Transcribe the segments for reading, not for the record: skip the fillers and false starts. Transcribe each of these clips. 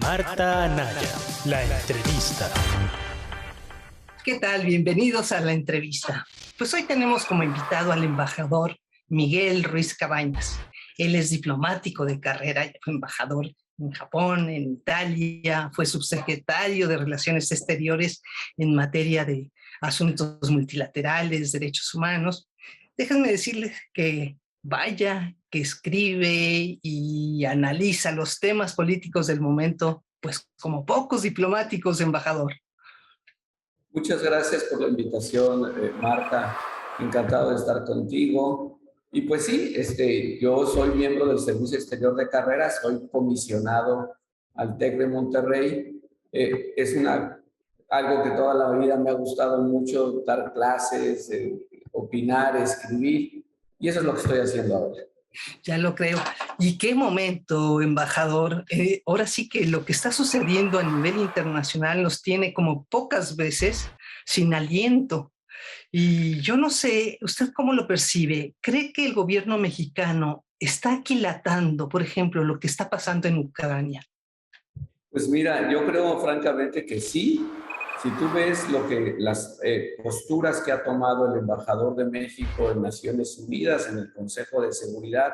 Marta Anaya, la entrevista. ¿Qué tal? Bienvenidos a la entrevista. Pues hoy tenemos como invitado al embajador Miguel Ruiz Cabañas. Él es diplomático de carrera, fue embajador en Japón, en Italia, fue subsecretario de Relaciones Exteriores en materia de asuntos multilaterales, derechos humanos. Déjenme decirles que vaya, que escribe y analiza los temas políticos del momento, pues como pocos diplomáticos, embajador. Muchas gracias por la invitación, Marta. Encantado de estar contigo. Y pues sí, yo soy miembro del Servicio Exterior de Carrera, soy comisionado al TEC de Monterrey. Es algo que toda la vida me ha gustado mucho, dar clases, opinar, escribir, y eso es lo que estoy haciendo ahora. Ya lo creo. ¿Y qué momento, embajador? Ahora sí que lo que está sucediendo a nivel internacional nos tiene como pocas veces sin aliento. Y yo no sé, ¿usted cómo lo percibe? ¿Cree que el gobierno mexicano está aquilatando, por ejemplo, lo que está pasando en Ucrania? Pues mira, yo creo francamente que sí. Si tú ves las posturas que ha tomado el embajador de México en Naciones Unidas, en el Consejo de Seguridad,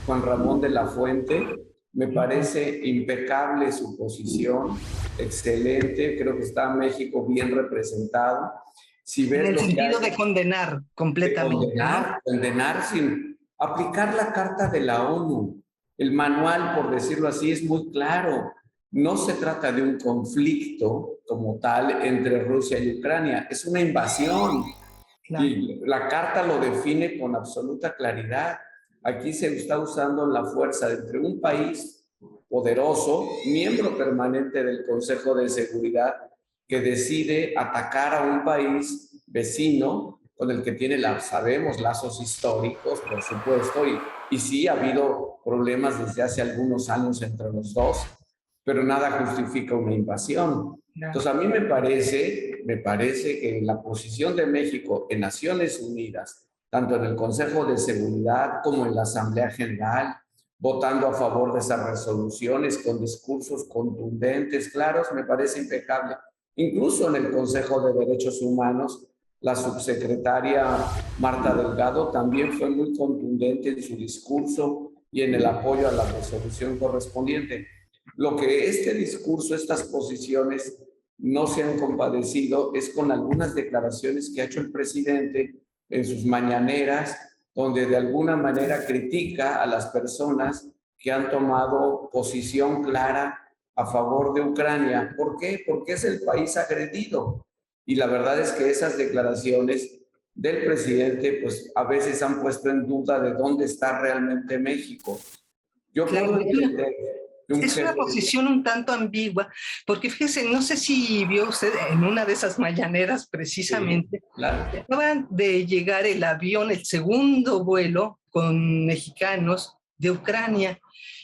Juan Ramón de la Fuente, me parece impecable su posición, excelente, creo que está México bien representado. Si ves en el sentido de condenar completamente. Condenar sin aplicar la Carta de la ONU. El manual, por decirlo así, es muy claro. No se trata de un conflicto como tal entre Rusia y Ucrania, es una invasión. Claro. Y la carta lo define con absoluta claridad. Aquí se está usando la fuerza entre un país poderoso, miembro permanente del Consejo de Seguridad, que decide atacar a un país vecino con el que tiene, sabemos, lazos históricos, por supuesto, y sí ha habido problemas desde hace algunos años entre los dos, pero nada justifica una invasión. Entonces, a mí me parece que la posición de México en Naciones Unidas, tanto en el Consejo de Seguridad como en la Asamblea General, votando a favor de esas resoluciones con discursos contundentes, claros, me parece impecable. Incluso en el Consejo de Derechos Humanos, la subsecretaria Marta Delgado también fue muy contundente en su discurso y en el apoyo a la resolución correspondiente. Lo que este discurso, estas posiciones no se han compadecido es con algunas declaraciones que ha hecho el presidente en sus mañaneras, donde de alguna manera critica a las personas que han tomado posición clara a favor de Ucrania. ¿Por qué? Porque es el país agredido. Y la verdad es que esas declaraciones del presidente, pues a veces han puesto en duda de dónde está realmente México. Yo puedo entender. Es una posición un tanto ambigua, porque fíjese, no sé si vio usted en una de esas mañaneras precisamente, sí, claro. Acaban de llegar el avión, el segundo vuelo con mexicanos de Ucrania,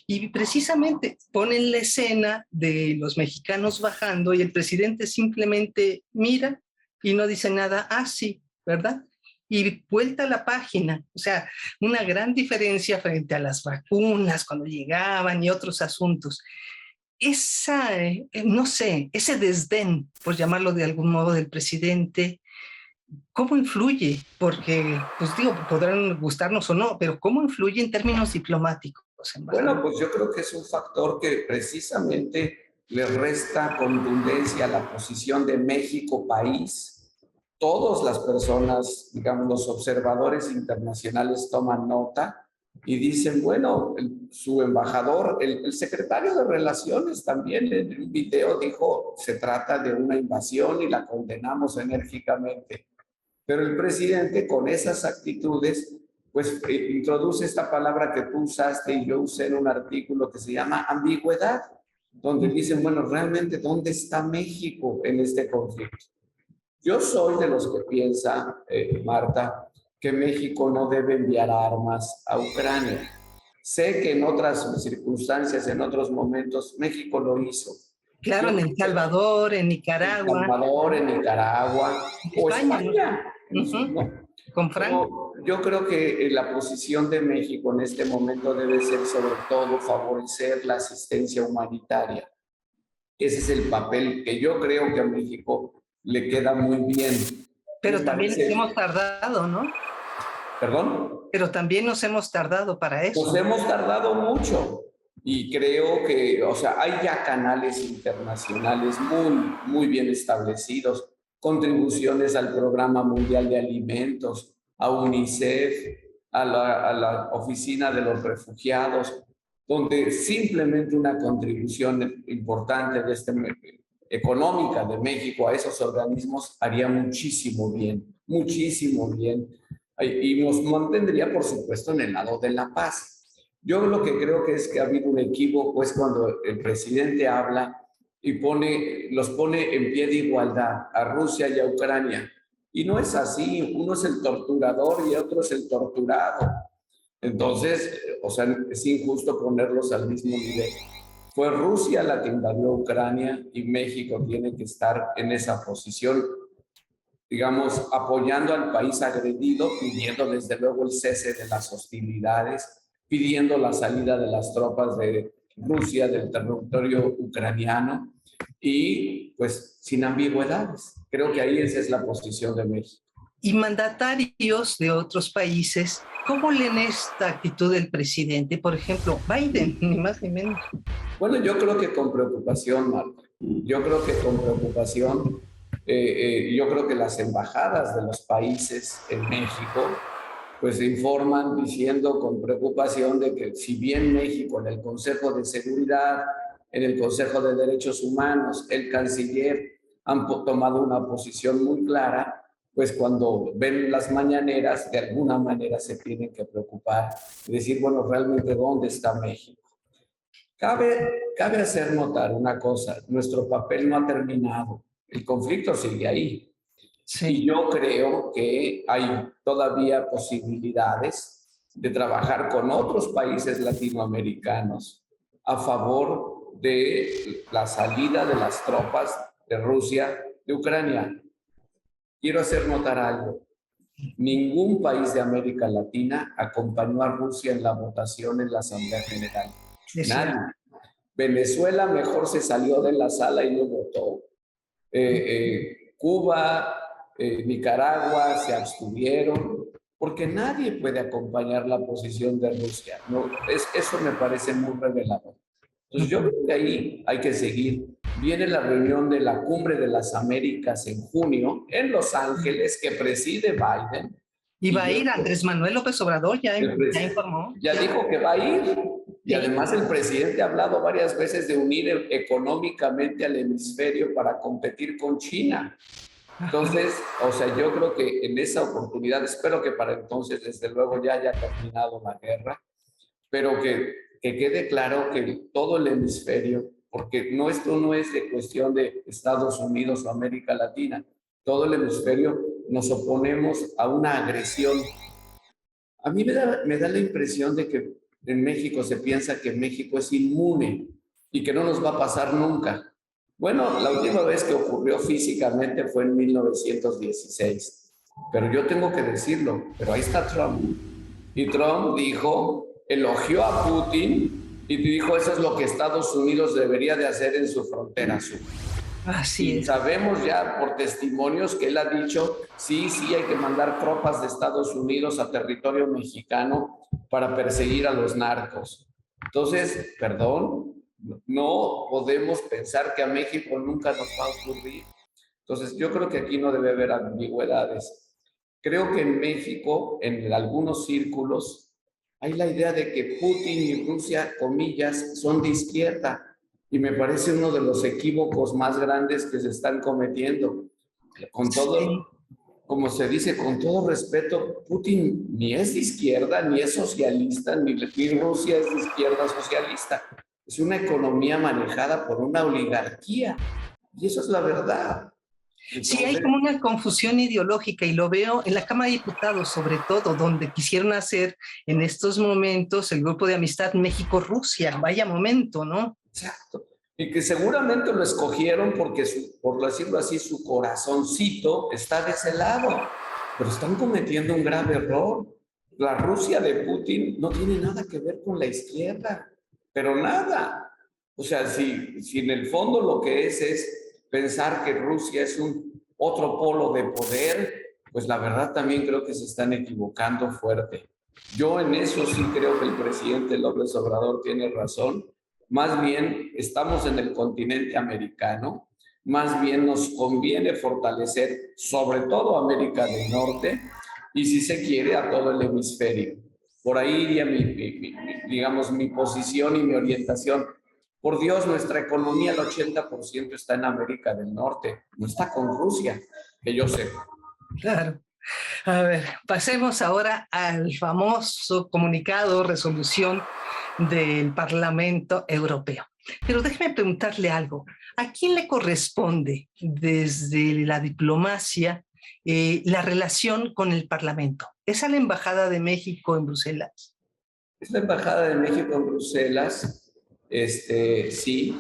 y precisamente ponen la escena de los mexicanos bajando y el presidente simplemente mira y no dice nada, sí, ¿verdad? Y vuelta a la página, o sea, una gran diferencia frente a las vacunas cuando llegaban y otros asuntos. No sé, ese desdén, por llamarlo de algún modo, del presidente, ¿cómo influye? Porque, pues digo, podrán gustarnos o no, pero ¿cómo influye en términos diplomáticos? Bueno, pues yo creo que es un factor que precisamente le resta contundencia a la posición de México país. Todas las personas, digamos, los observadores internacionales toman nota y dicen, bueno, su embajador, el secretario de Relaciones también en un video dijo, se trata de una invasión y la condenamos enérgicamente. Pero el presidente con esas actitudes, pues introduce esta palabra que tú usaste y yo usé en un artículo que se llama ambigüedad, donde dicen, bueno, realmente, ¿dónde está México en este conflicto? Yo soy de los que piensa, Marta, que México no debe enviar armas a Ucrania. Sé que en otras circunstancias, en otros momentos, México lo hizo. Claro, en El Salvador, en Nicaragua. En El Salvador, en Nicaragua, o España. ¿No? Con Franco. Pero yo creo que la posición de México en este momento debe ser sobre todo favorecer la asistencia humanitaria. Ese es el papel que yo creo que a México le queda muy bien. Pero también nos hemos tardado, ¿no? ¿Perdón? Pero también nos hemos tardado para eso. Nos hemos tardado mucho y creo que, o sea, hay ya canales internacionales muy bien establecidos, contribuciones al Programa Mundial de Alimentos, a UNICEF, a la Oficina de los Refugiados, donde simplemente una contribución importante económica de México a esos organismos haría muchísimo bien, muchísimo bien. Y nos mantendría, por supuesto, en el lado de la paz. Yo lo que creo que es que ha habido un equívoco es cuando el presidente habla y los pone en pie de igualdad a Rusia y a Ucrania. Y no es así, uno es el torturador y otro es el torturado. Entonces, o sea, es injusto ponerlos al mismo nivel. Fue Rusia la que invadió Ucrania y México tiene que estar en esa posición, digamos, apoyando al país agredido, pidiendo desde luego el cese de las hostilidades, pidiendo la salida de las tropas de Rusia del territorio ucraniano y pues sin ambigüedades. Creo que ahí esa es la posición de México. Y mandatarios de otros países, ¿cómo leen esta actitud del presidente? Por ejemplo, Biden, ni más ni menos. Bueno, yo creo que con preocupación, Marta. Yo creo que con preocupación. Yo creo que las embajadas de los países en México pues informan diciendo con preocupación de que si bien México en el Consejo de Seguridad, en el Consejo de Derechos Humanos, el canciller han tomado una posición muy clara, pues cuando ven las mañaneras de alguna manera se tienen que preocupar y decir, bueno, realmente ¿dónde está México? Cabe hacer notar una cosa, nuestro papel no ha terminado, el conflicto sigue ahí. Sí. Y yo creo que hay todavía posibilidades de trabajar con otros países latinoamericanos a favor de la salida de las tropas de Rusia de Ucrania. Quiero hacer notar algo. Ningún país de América Latina acompañó a Rusia en la votación en la Asamblea General. Nadie. Venezuela mejor se salió de la sala y no votó. Cuba, Nicaragua se abstuvieron, porque nadie puede acompañar la posición de Rusia. ¿No? Eso me parece muy revelador. Entonces yo creo que ahí hay que seguir. Viene la reunión de la Cumbre de las Américas en junio en Los Ángeles, que preside Biden. Y va a ir Andrés Manuel López Obrador, ya informó. Ya dijo que va a ir. Y además el presidente ha hablado varias veces de unir económicamente al hemisferio para competir con China. Entonces, o sea, yo creo que en esa oportunidad, espero que para entonces, desde luego, ya haya terminado la guerra, pero que quede claro que todo el hemisferio, porque esto no es de cuestión de Estados Unidos o América Latina, todo el hemisferio nos oponemos a una agresión. A mí me da la impresión de que en México se piensa que México es inmune y que no nos va a pasar nunca. Bueno, la última vez que ocurrió físicamente fue en 1916, pero yo tengo que decirlo, pero ahí está Trump. Y Trump elogió a Putin y dijo, eso es lo que Estados Unidos debería de hacer en su frontera sur. Así es. Sabemos ya por testimonios que él ha dicho, sí, hay que mandar tropas de Estados Unidos a territorio mexicano para perseguir a los narcos. Entonces, perdón, no podemos pensar que a México nunca nos va a ocurrir. Entonces, yo creo que aquí no debe haber ambigüedades. Creo que en México, en algunos círculos, hay la idea de que Putin y Rusia, comillas, son de izquierda. Y me parece uno de los equívocos más grandes que se están cometiendo. Con todo, como se dice, con todo respeto, Putin ni es de izquierda, ni es socialista, ni Rusia es de izquierda socialista. Es una economía manejada por una oligarquía. Y eso es la verdad. Entonces, sí, hay como una confusión ideológica y lo veo en la Cámara de Diputados, sobre todo, donde quisieron hacer en estos momentos el grupo de amistad México-Rusia. Vaya momento, ¿no? Exacto. Y que seguramente lo escogieron porque, por decirlo así, su corazoncito está de ese lado. Pero están cometiendo un grave error. La Rusia de Putin no tiene nada que ver con la izquierda, pero nada. O sea, si en el fondo lo que es pensar que Rusia es un otro polo de poder, pues la verdad también creo que se están equivocando fuerte. Yo en eso sí creo que el presidente López Obrador tiene razón. Más bien estamos en el continente americano, más bien nos conviene fortalecer sobre todo América del Norte y si se quiere a todo el hemisferio. Por ahí iría digamos, mi posición y mi orientación. Por Dios, nuestra economía, el 80% está en América del Norte, no está con Rusia, que yo sepa. Claro. A ver, pasemos ahora al famoso comunicado, resolución del Parlamento Europeo. Pero déjeme preguntarle algo. ¿A quién le corresponde desde la diplomacia la relación con el Parlamento? ¿Es a la Embajada de México en Bruselas? Es la Embajada de México en Bruselas, sí.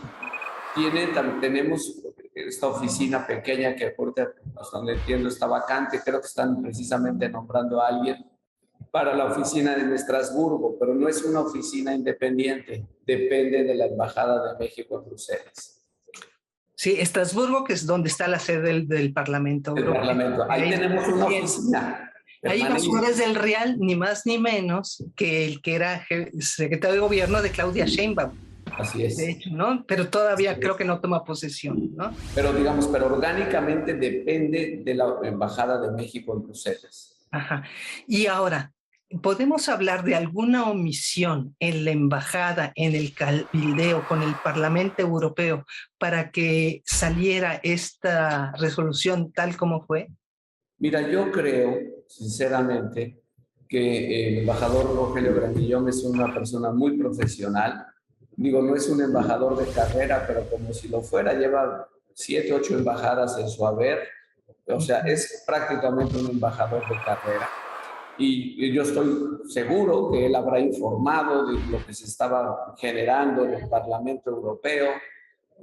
Tenemos esta oficina pequeña que ahorita, hasta donde entiendo, está vacante. Creo que están precisamente nombrando a alguien para la oficina de Estrasburgo, pero no es una oficina independiente, depende de la Embajada de México en Bruselas. Sí, Estrasburgo, que es donde está la sede del Parlamento Europeo. Parlamento. Ahí tenemos una oficina. Ahí los jugadores del Real, ni más ni menos que el que era secretario de gobierno de Claudia Sheinbaum. Así es. De hecho, ¿no? Pero todavía creo que no toma posesión, ¿no? Pero orgánicamente depende de la Embajada de México en Bruselas. Ajá. Y ahora, ¿podemos hablar de alguna omisión en la embajada, en el cabildeo con el Parlamento Europeo para que saliera esta resolución tal como fue? Mira, yo creo, sinceramente, que el embajador Rogelio Grandillón es una persona muy profesional. Digo, no es un embajador de carrera, pero como si lo fuera, lleva 7, 8 embajadas en su haber. O sea, es prácticamente un embajador de carrera. Y yo estoy seguro que él habrá informado de lo que se estaba generando en el Parlamento Europeo.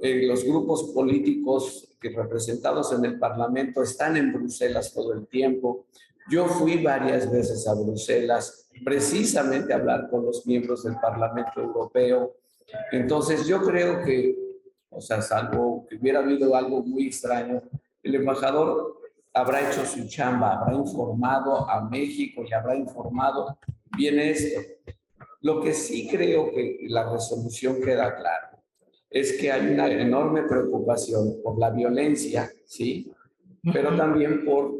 Los grupos políticos que representados en el Parlamento están en Bruselas todo el tiempo. Yo fui varias veces a Bruselas precisamente a hablar con los miembros del Parlamento Europeo. Entonces yo creo que, o sea, salvo que hubiera habido algo muy extraño, el embajador habrá hecho su chamba, habrá informado a México y habrá informado bien esto. Lo que sí creo que la resolución queda clara es que hay una enorme preocupación por la violencia, ¿sí? Pero también por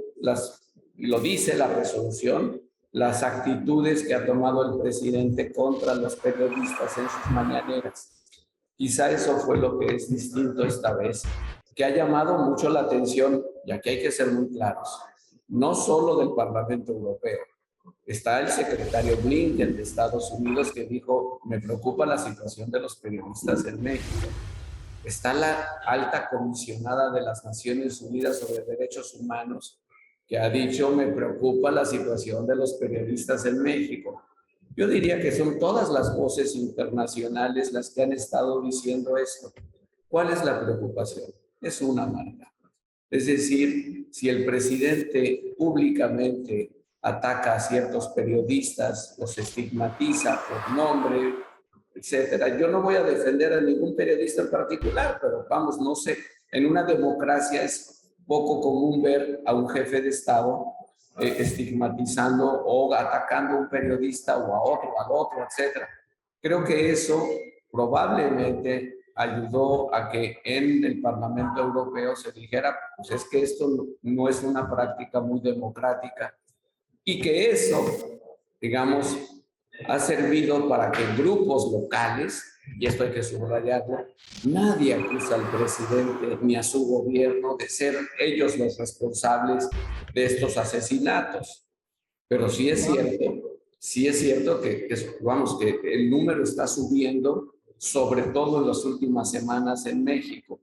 lo dice la resolución, las actitudes que ha tomado el presidente contra los periodistas en sus mañaneras. Quizá eso fue lo que es distinto esta vez, que ha llamado mucho la atención, y aquí hay que ser muy claros, no solo del Parlamento Europeo. Está el secretario Blinken de Estados Unidos que dijo, me preocupa la situación de los periodistas en México. Está la alta comisionada de las Naciones Unidas sobre Derechos Humanos que ha dicho, me preocupa la situación de los periodistas en México. Yo diría que son todas las voces internacionales las que han estado diciendo esto. ¿Cuál es la preocupación? Es una marca. Es decir, si el presidente públicamente ataca a ciertos periodistas, los estigmatiza por nombre, etcétera. Yo no voy a defender a ningún periodista en particular, pero vamos, no sé, en una democracia es poco común ver a un jefe de Estado estigmatizando o atacando a un periodista o a otro, al otro, etcétera. Creo que eso probablemente ayudó a que en el Parlamento Europeo se dijera, pues es que esto no es una práctica muy democrática y que eso, digamos, ha servido para que grupos locales, y esto hay que subrayarlo, nadie acusa al presidente ni a su gobierno de ser ellos los responsables de estos asesinatos. Pero sí es cierto que vamos, que el número está subiendo, sobre todo en las últimas semanas en México.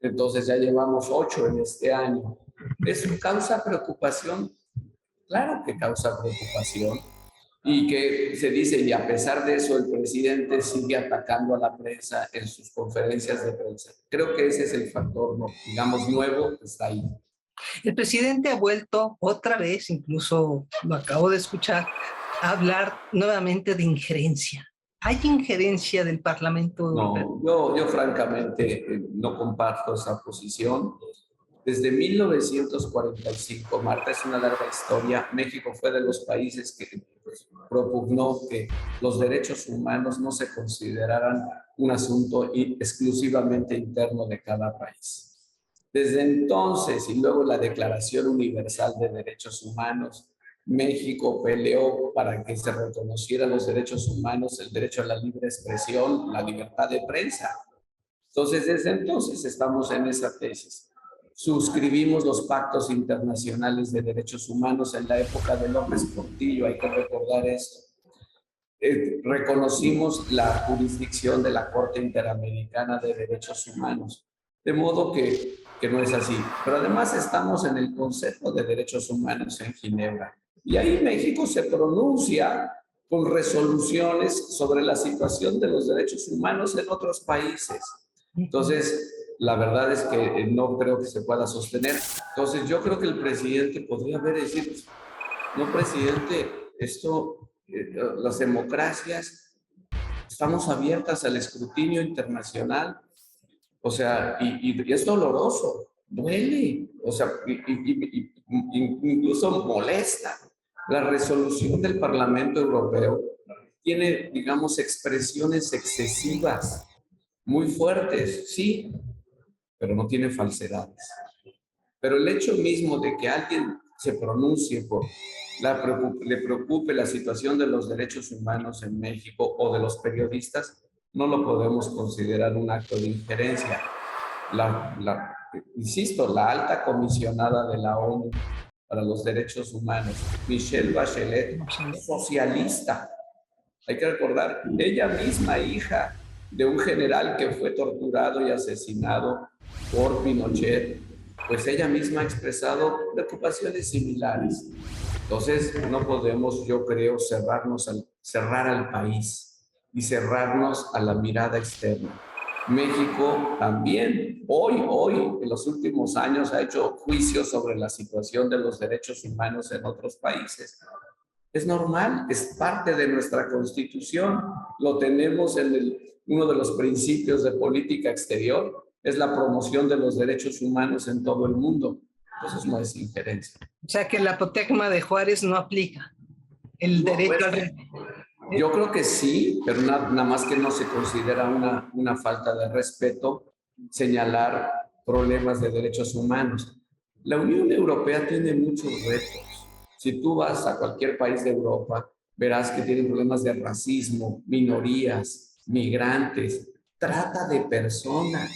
Entonces ya llevamos 8 en este año. ¿Eso causa preocupación? Claro que causa preocupación. Y que se dice, y a pesar de eso, el presidente sigue atacando a la prensa en sus conferencias de prensa. Creo que ese es el factor, digamos, nuevo que está ahí. El presidente ha vuelto otra vez, incluso lo acabo de escuchar, a hablar nuevamente de injerencia. ¿Hay injerencia del Parlamento Europeo? No, yo francamente no comparto esa posición. Desde 1945, Marta, es una larga historia, México fue de los países que propugnó que los derechos humanos no se consideraran un asunto exclusivamente interno de cada país. Desde entonces, y luego la Declaración Universal de Derechos Humanos, México peleó para que se reconocieran los derechos humanos, el derecho a la libre expresión, la libertad de prensa. Entonces, desde entonces estamos en esa tesis. Suscribimos los pactos internacionales de derechos humanos en la época de López Portillo, hay que recordar esto. Reconocimos la jurisdicción de la Corte Interamericana de Derechos Humanos, de modo que no es así. Pero además estamos en el Consejo de Derechos Humanos en Ginebra, y ahí México se pronuncia con resoluciones sobre la situación de los derechos humanos en otros países. Entonces, la verdad es que no creo que se pueda sostener. Entonces, yo creo que el presidente podría haber decir, no, presidente, las democracias, estamos abiertas al escrutinio internacional, o sea, y es doloroso, duele, o sea, incluso molesta. La resolución del Parlamento Europeo tiene, digamos, expresiones excesivas, muy fuertes, sí, pero no tiene falsedades. Pero el hecho mismo de que alguien se pronuncie le preocupe la situación de los derechos humanos en México o de los periodistas, no lo podemos considerar un acto de injerencia. Insisto, la alta comisionada de la ONU para los derechos humanos, Michelle Bachelet, socialista. Hay que recordar, ella misma hija de un general que fue torturado y asesinado por Pinochet, pues ella misma ha expresado preocupaciones similares. Entonces, no podemos, yo creo, cerrar al país y cerrarnos a la mirada externa. México también, hoy, en los últimos años, ha hecho juicios sobre la situación de los derechos humanos en otros países. Es normal, es parte de nuestra Constitución, lo tenemos en uno de los principios de política exterior, es la promoción de los derechos humanos en todo el mundo. Entonces no es injerencia. O sea que la apotegma de Juárez no aplica el derecho al... Yo creo que sí, pero nada más que no se considera una falta de respeto señalar problemas de derechos humanos. La Unión Europea tiene muchos retos. Si tú vas a cualquier país de Europa, verás que tienen problemas de racismo, minorías, migrantes, trata de personas,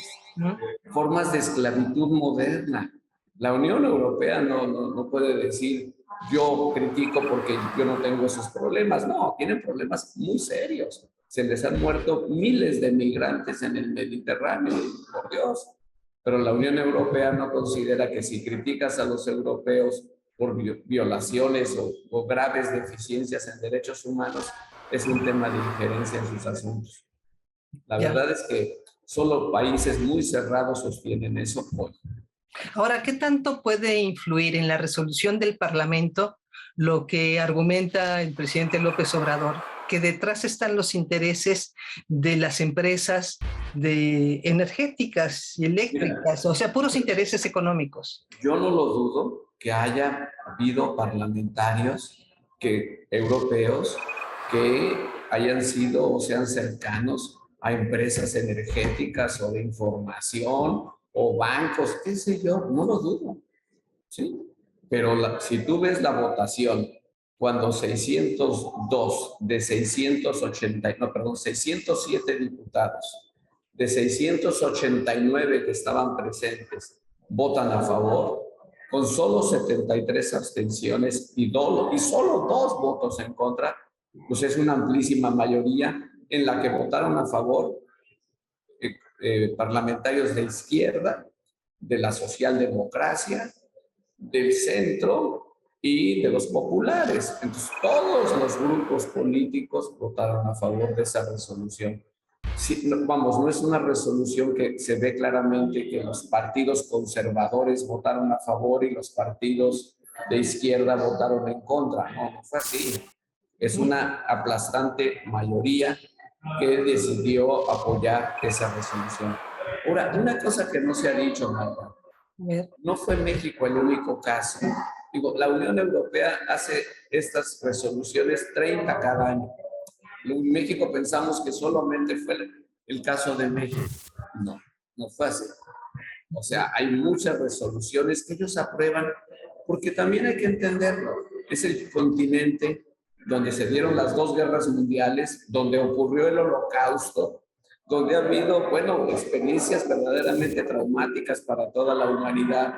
formas de esclavitud moderna. La Unión Europea no puede decir, yo critico porque yo no tengo esos problemas. No, tienen problemas muy serios. Se les han muerto miles de migrantes en el Mediterráneo, por Dios. Pero la Unión Europea no considera que si criticas a los europeos por violaciones o graves deficiencias en derechos humanos, es un tema de injerencia en sus asuntos. La verdad es que solo países muy cerrados sostienen eso hoy. Ahora, ¿qué tanto puede influir en la resolución del Parlamento lo que argumenta el presidente López Obrador, que detrás están los intereses de las empresas energéticas y eléctricas, o sea, puros intereses económicos? Yo no lo dudo que haya habido parlamentarios europeos que hayan sido o sean cercanos a empresas energéticas o de información o bancos, qué sé yo, no lo dudo, ¿sí? Pero si tú ves la votación, cuando 607 diputados de 689 que estaban presentes votan a favor, con solo 73 abstenciones y solo 2 votos en contra, pues es una amplísima mayoría en la que votaron a favor parlamentarios de izquierda, de la socialdemocracia, del centro y de los populares. Entonces, todos los grupos políticos votaron a favor de esa resolución. Sí, no es una resolución que se ve claramente que los partidos conservadores votaron a favor y los partidos de izquierda votaron en contra. No fue así. Es una aplastante mayoría que decidió apoyar esa resolución. Ahora, una cosa que no se ha dicho, Marta, no fue México el único caso. Digo, la Unión Europea hace estas resoluciones 30 cada año. En México pensamos que solamente fue el caso de México. No, no fue así. O sea, hay muchas resoluciones que ellos aprueban, porque también hay que entenderlo. Es el continente donde se dieron las 2 guerras mundiales, donde ocurrió el Holocausto, donde ha habido, bueno, experiencias verdaderamente traumáticas para toda la humanidad.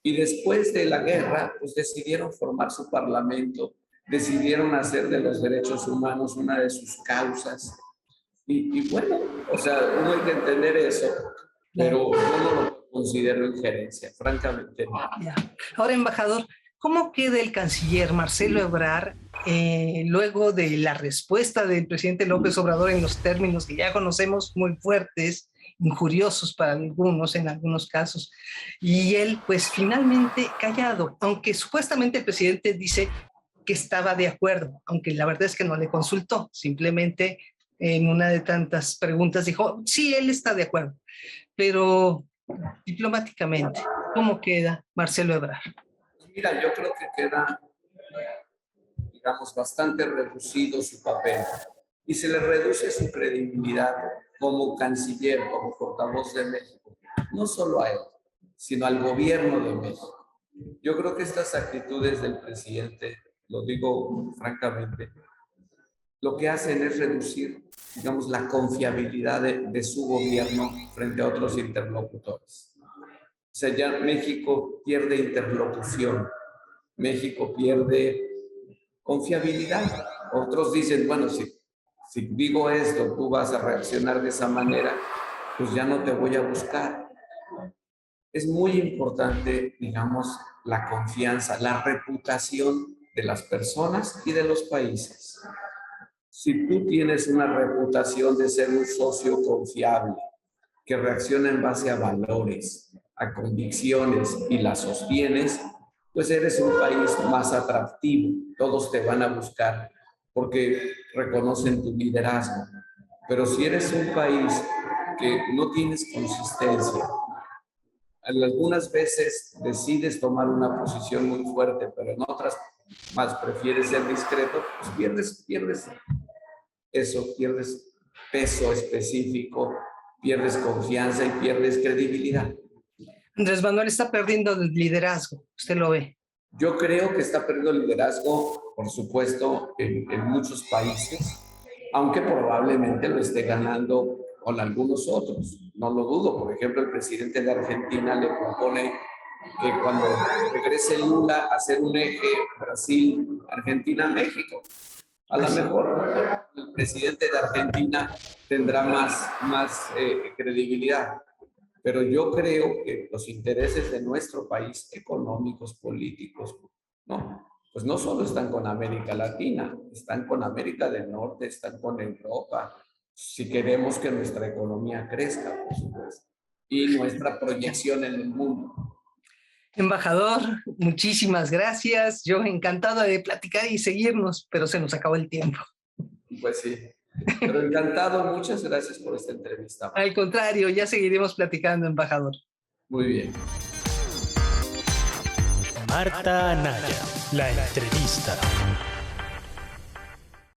Y después de la guerra, pues decidieron formar su parlamento, decidieron hacer de los derechos humanos una de sus causas. Y bueno, o sea, uno hay que entender eso, pero yo no lo considero injerencia, francamente no. Ya. Ahora, embajador, ¿cómo queda el canciller Marcelo Ebrard luego de la respuesta del presidente López Obrador en los términos que ya conocemos, muy fuertes, injuriosos para algunos, en algunos casos? Y él, pues finalmente callado, aunque supuestamente el presidente dice que estaba de acuerdo, aunque la verdad es que no le consultó, simplemente en una de tantas preguntas dijo, sí, él está de acuerdo, pero diplomáticamente, ¿cómo queda Marcelo Ebrard? Mira, yo creo que queda, digamos, bastante reducido su papel y se le reduce su credibilidad como canciller, como portavoz de México, no solo a él, sino al gobierno de México. Yo creo que estas actitudes del presidente, lo digo francamente, lo que hacen es reducir, digamos, la confiabilidad de su gobierno frente a otros interlocutores. O sea, ya México pierde interlocución, México pierde confiabilidad. Otros dicen, bueno, si digo esto, tú vas a reaccionar de esa manera, pues ya no te voy a buscar. Es muy importante, digamos, la confianza, la reputación de las personas y de los países. Si tú tienes una reputación de ser un socio confiable, que reacciona en base a valores, a convicciones y las sostienes, pues eres un país más atractivo. Todos te van a buscar porque reconocen tu liderazgo. Pero si eres un país que no tienes consistencia, algunas veces decides tomar una posición muy fuerte, pero en otras más prefieres ser discreto, pues pierdes eso, pierdes peso específico, pierdes confianza y pierdes credibilidad. Andrés Manuel está perdiendo el liderazgo, ¿usted lo ve? Yo creo que está perdiendo liderazgo, por supuesto, en muchos países, aunque probablemente lo esté ganando con algunos otros. No lo dudo. Por ejemplo, el presidente de Argentina le propone que cuando regrese Lula a hacer un eje Brasil, Argentina, México. A lo mejor el presidente de Argentina tendrá más credibilidad. Pero yo creo que los intereses de nuestro país, económicos, políticos, ¿no? Pues no solo están con América Latina, están con América del Norte, están con Europa, si queremos que nuestra economía crezca, por supuesto, y nuestra proyección en el mundo. Embajador, muchísimas gracias. Yo encantado de platicar y seguirnos, pero se nos acabó el tiempo. Pues sí. Pero encantado, muchas gracias por esta entrevista. Al contrario, ya seguiremos platicando, embajador. Muy bien. Marta Anaya, la entrevista.